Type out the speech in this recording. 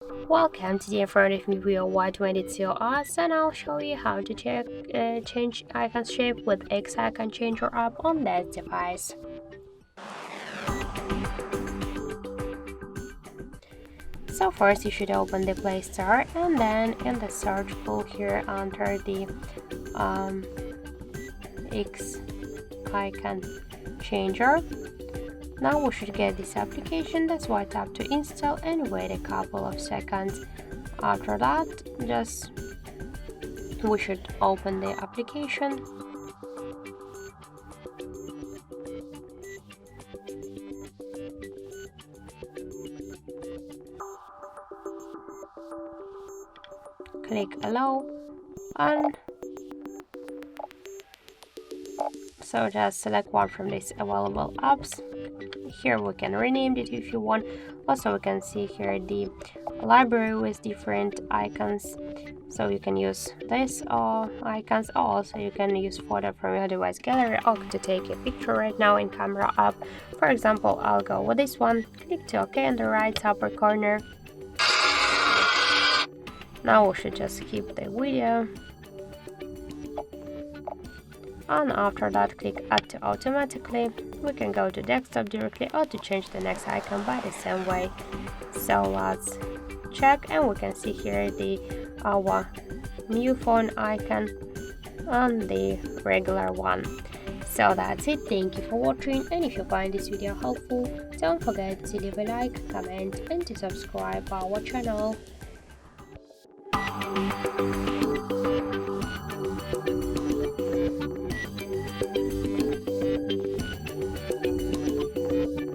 Welcome, today in front of me VIVO Y22s, and I'll show you how to change icon shape with X icon changer app on that device. So first you should open the Play Store, and then in the search pool here enter the X icon changer. Now we should get this application, that's why tap to install and wait a couple of seconds. After that, we should open the application. Click allow, and so just select one from these available apps. Here we can rename it if you want. Also we can see here the library with different icons, so you can use this icons, or also you can use photo from your device gallery or to take a picture right now in camera app. For example, I'll go with this one. Click to OK in the right upper corner. Now we should just skip the video, and after that click add to automatically. We can go to desktop directly or to change the next icon by the same way. So let's check, and we can see here our new phone icon and the regular one. So that's it. Thank you for watching, and if you find this video helpful, don't forget to leave a like, comment and to subscribe our channel.